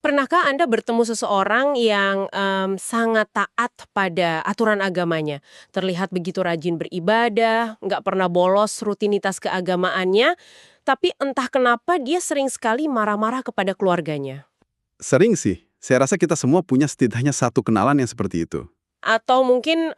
Pernahkah Anda bertemu seseorang yang, sangat taat pada aturan agamanya? Terlihat begitu rajin beribadah, nggak pernah bolos rutinitas keagamaannya, tapi entah kenapa dia sering sekali marah-marah kepada keluarganya. Sering sih. Saya rasa kita semua punya setidaknya satu kenalan yang seperti itu. Atau mungkin,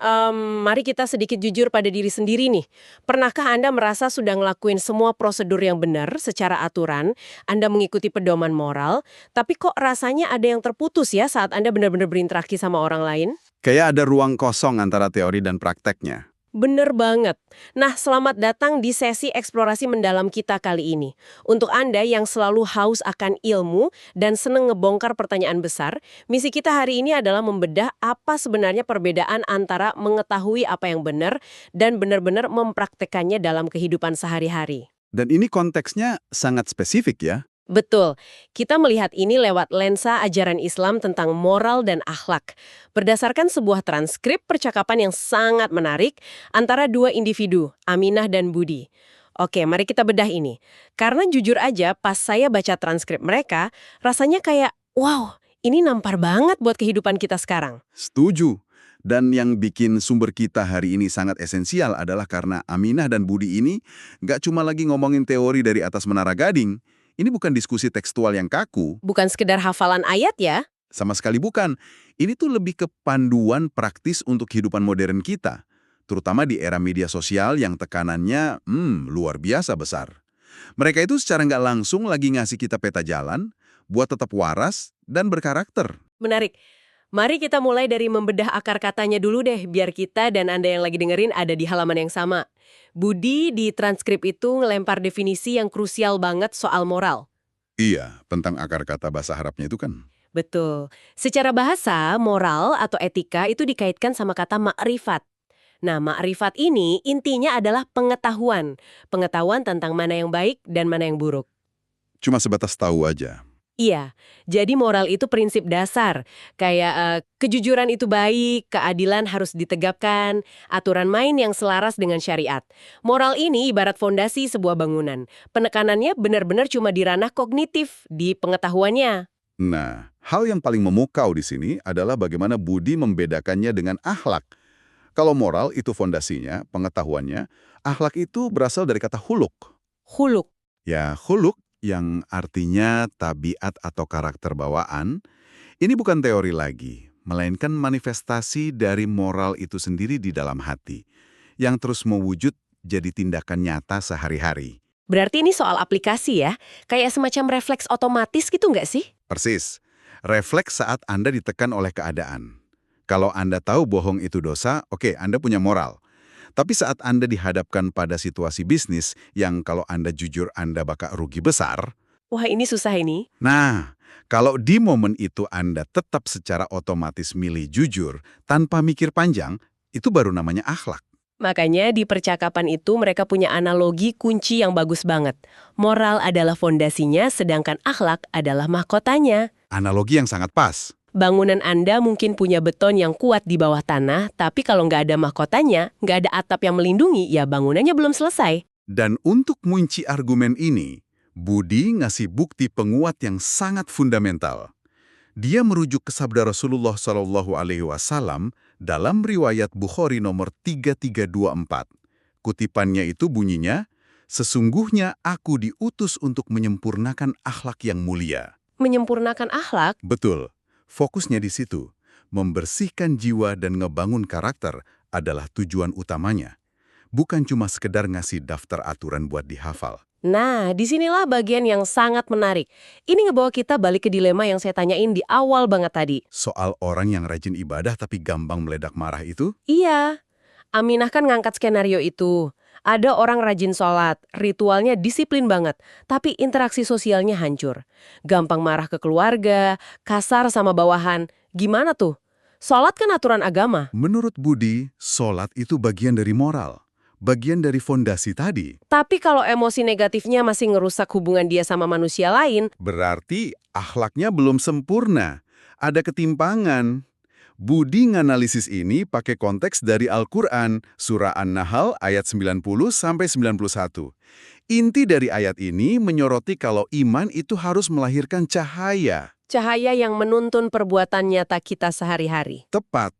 mari kita sedikit jujur pada diri sendiri nih. Pernahkah Anda merasa sudah ngelakuin semua prosedur yang benar secara aturan, Anda mengikuti pedoman moral, tapi kok rasanya ada yang terputus ya saat Anda benar-benar berinteraksi sama orang lain? Kayak ada ruang kosong antara teori dan prakteknya. Bener banget. Nah, selamat datang di sesi eksplorasi mendalam kita kali ini. Untuk Anda yang selalu haus akan ilmu dan seneng ngebongkar pertanyaan besar, misi kita hari ini adalah membedah apa sebenarnya perbedaan antara mengetahui apa yang benar dan benar-benar mempraktekannya dalam kehidupan sehari-hari. Dan ini konteksnya sangat spesifik ya. Betul, kita melihat ini lewat lensa ajaran Islam tentang moral dan akhlak. Berdasarkan sebuah transkrip percakapan yang sangat menarik antara dua individu, Aminah dan Budi. Oke, mari kita bedah ini. Karena jujur aja, pas saya baca transkrip mereka, rasanya kayak, wow, ini nampar banget buat kehidupan kita sekarang. Setuju. Dan yang bikin sumber kita hari ini sangat esensial adalah karena Aminah dan Budi ini nggak cuma lagi ngomongin teori dari atas menara gading. Ini bukan diskusi tekstual yang kaku. Bukan sekedar hafalan ayat ya. Sama sekali bukan. Ini tuh lebih ke panduan praktis untuk kehidupan modern kita. Terutama di era media sosial yang tekanannya, luar biasa besar. Mereka itu secara nggak langsung lagi ngasih kita peta jalan, buat tetap waras dan berkarakter. Menarik. Mari kita mulai dari membedah akar katanya dulu deh, biar kita dan Anda yang lagi dengerin ada di halaman yang sama. Budi di transkrip itu ngelempar definisi yang krusial banget soal moral. Iya, tentang akar kata bahasa Arabnya itu kan. Betul. Secara bahasa, moral atau etika itu dikaitkan sama kata ma'rifat. Nah, ma'rifat ini intinya adalah pengetahuan. Pengetahuan tentang mana yang baik dan mana yang buruk. Cuma sebatas tahu aja. Iya, jadi moral itu prinsip dasar. Kayak kejujuran itu baik, keadilan harus ditegapkan, aturan main yang selaras dengan syariat. Moral ini ibarat fondasi sebuah bangunan. Penekanannya benar-benar cuma di ranah kognitif, di pengetahuannya. Nah, hal yang paling memukau di sini adalah bagaimana Budi membedakannya dengan akhlak. Kalau moral itu fondasinya, pengetahuannya, akhlak itu berasal dari kata huluk. Huluk. Ya, huluk yang artinya tabiat atau karakter bawaan, ini bukan teori lagi, melainkan manifestasi dari moral itu sendiri di dalam hati, yang terus mewujud jadi tindakan nyata sehari-hari. Berarti ini soal aplikasi ya? Kayak semacam refleks otomatis gitu nggak sih? Persis, refleks saat Anda ditekan oleh keadaan. Kalau Anda tahu bohong itu dosa, oke, Anda punya moral. Tapi saat Anda dihadapkan pada situasi bisnis yang kalau Anda jujur Anda bakal rugi besar, Wah, ini susah ini. nah, kalau di momen itu Anda tetap secara otomatis milih jujur tanpa mikir panjang, itu baru namanya akhlak. Makanya di percakapan itu mereka punya analogi kunci yang bagus banget. Moral adalah fondasinya, sedangkan akhlak adalah mahkotanya. Analogi yang sangat pas. Bangunan Anda mungkin punya beton yang kuat di bawah tanah, tapi kalau nggak ada mahkotanya, nggak ada atap yang melindungi, ya bangunannya belum selesai. Dan untuk mengunci argumen ini, Budi ngasih bukti penguat yang sangat fundamental. Dia merujuk ke sabda Rasulullah SAW dalam riwayat Bukhari nomor 3324. Kutipannya itu bunyinya, "Sesungguhnya aku diutus untuk menyempurnakan akhlak yang mulia." Menyempurnakan akhlak. Betul. Fokusnya di situ. Membersihkan jiwa dan ngebangun karakter adalah tujuan utamanya. Bukan cuma sekedar ngasih daftar aturan buat dihafal. Nah, disinilah bagian yang sangat menarik. Ini ngebawa kita balik ke dilema yang saya tanyain di awal banget tadi. Soal orang yang rajin ibadah tapi gampang meledak marah itu, Iya, Aminah kan ngangkat skenario itu. Ada orang rajin sholat, ritualnya disiplin banget, tapi interaksi sosialnya hancur. Gampang marah ke keluarga, kasar sama bawahan. Gimana tuh? Sholat kan aturan agama. menurut Budi, sholat itu bagian dari moral. Bagian dari fondasi tadi. Tapi kalau emosi negatifnya masih ngerusak hubungan dia sama manusia lain, Berarti akhlaknya belum sempurna. Ada ketimpangan. Budi nganalisis ini pakai konteks dari Al-Quran, Surah An-Nahl ayat 90-91. Inti dari ayat ini menyoroti kalau iman itu harus melahirkan cahaya. Cahaya yang menuntun perbuatan nyata kita sehari-hari. Tepat.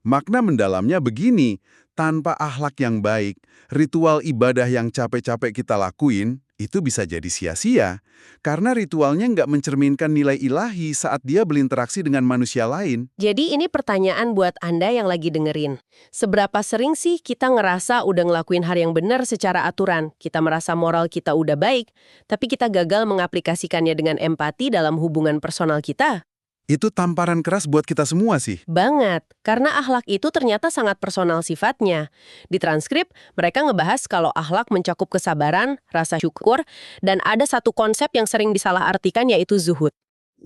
Makna mendalamnya begini, tanpa akhlak yang baik, ritual ibadah yang capek-capek kita lakuin, itu bisa jadi sia-sia. Karena ritualnya nggak mencerminkan nilai ilahi saat dia berinteraksi dengan manusia lain. Jadi ini pertanyaan buat Anda yang lagi dengerin. Seberapa sering sih kita ngerasa udah ngelakuin hal yang benar secara aturan? Kita merasa moral kita udah baik, tapi kita gagal mengaplikasikannya dengan empati dalam hubungan personal kita? Itu tamparan keras buat kita semua sih. Banget, karena akhlak itu ternyata sangat personal sifatnya. Di transkrip, mereka ngebahas kalau akhlak mencakup kesabaran, rasa syukur, dan ada satu konsep yang sering disalahartikan yaitu zuhud.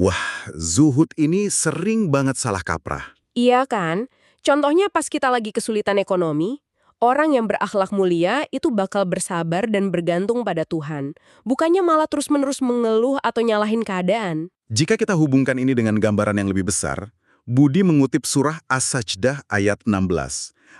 Wah, zuhud ini sering banget salah kaprah. Iya kan? Contohnya pas kita lagi kesulitan ekonomi, orang yang berakhlak mulia itu bakal bersabar dan bergantung pada Tuhan. Bukannya malah terus-menerus mengeluh atau nyalahin keadaan. Jika kita hubungkan ini dengan gambaran yang lebih besar, Budi mengutip surah As-Sajdah ayat 16.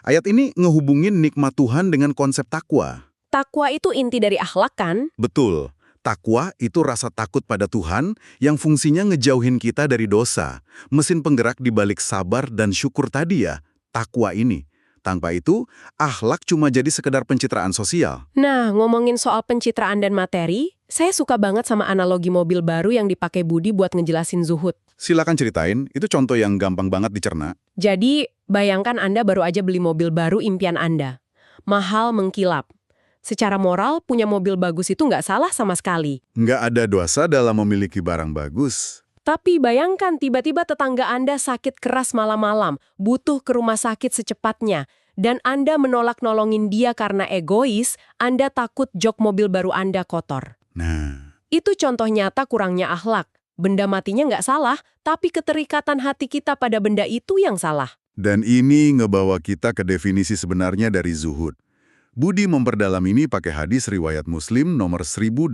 Ayat ini ngehubungin nikmat Tuhan dengan konsep takwa. Takwa itu inti dari akhlak kan? Betul, takwa itu rasa takut pada Tuhan yang fungsinya ngejauhin kita dari dosa. Mesin penggerak di balik sabar dan syukur tadi ya, takwa ini. Tanpa itu, akhlak cuma jadi sekedar pencitraan sosial. Nah, ngomongin soal pencitraan dan materi, saya suka banget sama analogi mobil baru yang dipakai Budi buat ngejelasin zuhud. Silakan ceritain, itu contoh yang gampang banget dicerna. Jadi, bayangkan Anda baru aja beli mobil baru impian Anda. Mahal mengkilap. Secara moral, punya mobil bagus itu nggak salah sama sekali. Nggak ada dosa dalam memiliki barang bagus. Tapi bayangkan tiba-tiba tetangga Anda sakit keras malam-malam, butuh ke rumah sakit secepatnya, dan Anda menolak nolongin dia karena egois, Anda takut jok mobil baru Anda kotor. Nah, Itu contoh nyata kurangnya akhlak. Benda matinya nggak salah, tapi keterikatan hati kita pada benda itu yang salah. dan ini ngebawa kita ke definisi sebenarnya dari zuhud. Budi memperdalam ini pakai hadis riwayat Muslim nomor 1085.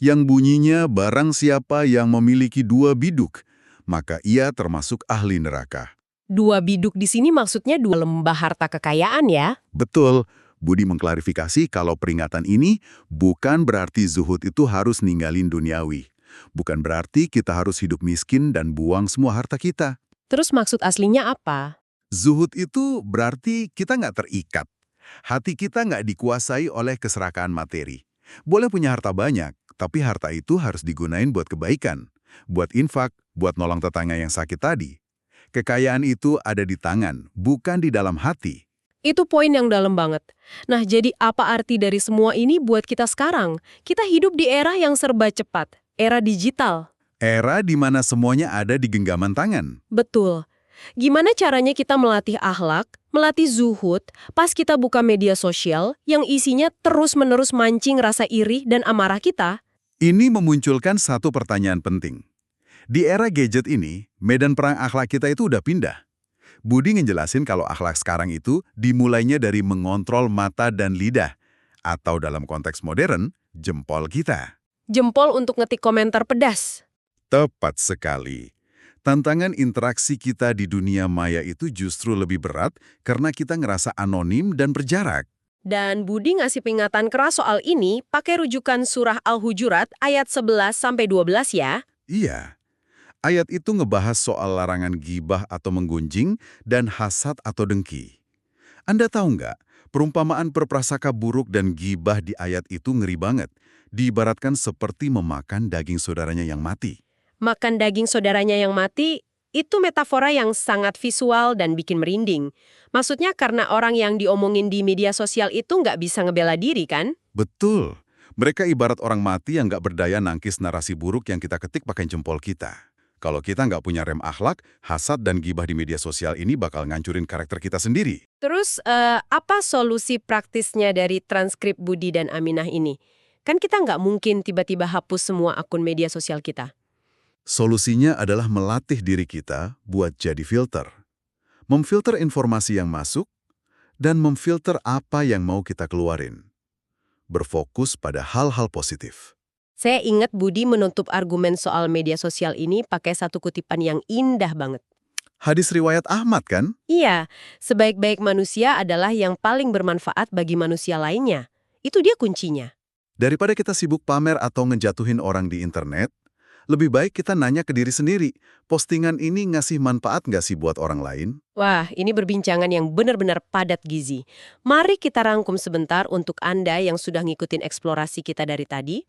Yang bunyinya barang siapa yang memiliki 2 biduk, maka ia termasuk ahli neraka. 2 biduk di sini maksudnya 2 lembah harta kekayaan ya? Betul, Budi mengklarifikasi kalau peringatan ini bukan berarti zuhud itu harus ninggalin duniawi. Bukan berarti kita harus hidup miskin dan buang semua harta kita. Terus maksud aslinya apa? Zuhud itu berarti kita nggak terikat. Hati kita nggak dikuasai oleh keserakahan materi. Boleh punya harta banyak, tapi harta itu harus digunain buat kebaikan. Buat infak, buat nolong tetangga yang sakit tadi. Kekayaan itu ada di tangan, bukan di dalam hati. Itu poin yang dalam banget. Nah, jadi apa arti dari semua ini buat kita sekarang? Kita hidup di era yang serba cepat, era digital. Era di mana semuanya ada di genggaman tangan. Betul. Gimana caranya kita melatih akhlak, melatih zuhud, pas kita buka media sosial yang isinya terus-menerus mancing rasa iri dan amarah kita? Ini memunculkan satu pertanyaan penting. Di era gadget ini, medan perang akhlak kita itu udah pindah. Budi ngejelasin kalau akhlak sekarang itu dimulainya dari mengontrol mata dan lidah, atau dalam konteks modern, jempol kita. Jempol untuk ngetik komentar pedas. Tepat sekali. Tantangan interaksi kita di dunia maya itu justru lebih berat karena kita ngerasa anonim dan berjarak. Dan Budi ngasih peringatan keras soal ini pakai rujukan surah Al-Hujurat ayat 11-12 ya. Iya. Ayat itu ngebahas soal larangan gibah atau menggunjing dan hasad atau dengki. Anda tahu nggak, perumpamaan berprasangka buruk dan gibah di ayat itu ngeri banget. Diibaratkan seperti memakan daging saudaranya yang mati. Makan daging saudaranya yang mati, itu metafora yang sangat visual dan bikin merinding. Maksudnya karena orang yang diomongin di media sosial itu nggak bisa ngebela diri kan? Betul. Mereka ibarat orang mati yang nggak berdaya nangkis narasi buruk yang kita ketik pakai jempol kita. Kalau kita nggak punya rem akhlak, hasad dan gibah di media sosial ini bakal ngancurin karakter kita sendiri. Terus, apa solusi praktisnya dari transkrip Budi dan Aminah ini? Kan kita nggak mungkin tiba-tiba hapus semua akun media sosial kita. Solusinya adalah melatih diri kita buat jadi filter. Memfilter informasi yang masuk, dan memfilter apa yang mau kita keluarin. Berfokus pada hal-hal positif. Saya ingat Budi menutup argumen soal media sosial ini pakai satu kutipan yang indah banget. Hadis riwayat Ahmad kan? Iya, sebaik-baik manusia adalah yang paling bermanfaat bagi manusia lainnya. Itu dia kuncinya. Daripada kita sibuk pamer atau ngejatuhin orang di internet, Lebih baik kita nanya ke diri sendiri, postingan ini ngasih manfaat nggak sih buat orang lain? Wah, ini berbincangan yang benar-benar padat gizi. Mari kita rangkum sebentar untuk Anda yang sudah ngikutin eksplorasi kita dari tadi.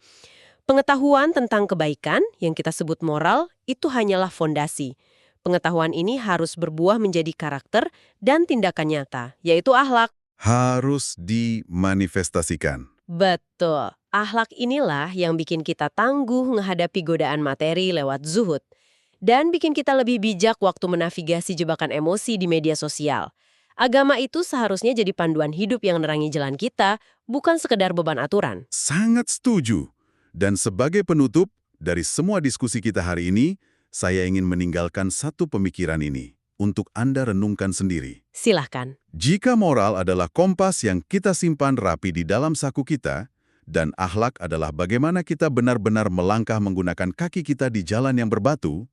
Pengetahuan tentang kebaikan, yang kita sebut moral, itu hanyalah fondasi. Pengetahuan ini harus berbuah menjadi karakter dan tindakan nyata, yaitu akhlak. Harus dimanifestasikan. Betul. Akhlak inilah yang bikin kita tangguh menghadapi godaan materi lewat zuhud. Dan bikin kita lebih bijak waktu menavigasi jebakan emosi di media sosial. Agama itu seharusnya jadi panduan hidup yang nerangi jalan kita, bukan sekedar beban aturan. Sangat setuju. Dan sebagai penutup, dari semua diskusi kita hari ini, saya ingin meninggalkan satu pemikiran ini untuk Anda renungkan sendiri. Silahkan. Jika moral adalah kompas yang kita simpan rapi di dalam saku kita, dan akhlak adalah bagaimana kita benar-benar melangkah menggunakan kaki kita di jalan yang berbatu,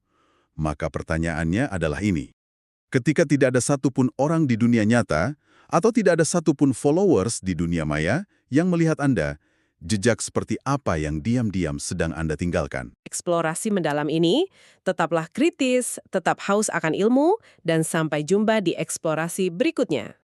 maka pertanyaannya adalah ini. Ketika tidak ada satupun orang di dunia nyata, atau tidak ada satupun followers di dunia maya yang melihat Anda, jejak seperti apa yang diam-diam sedang Anda tinggalkan? Eksplorasi mendalam ini, tetaplah kritis, tetap haus akan ilmu, dan sampai jumpa di eksplorasi berikutnya.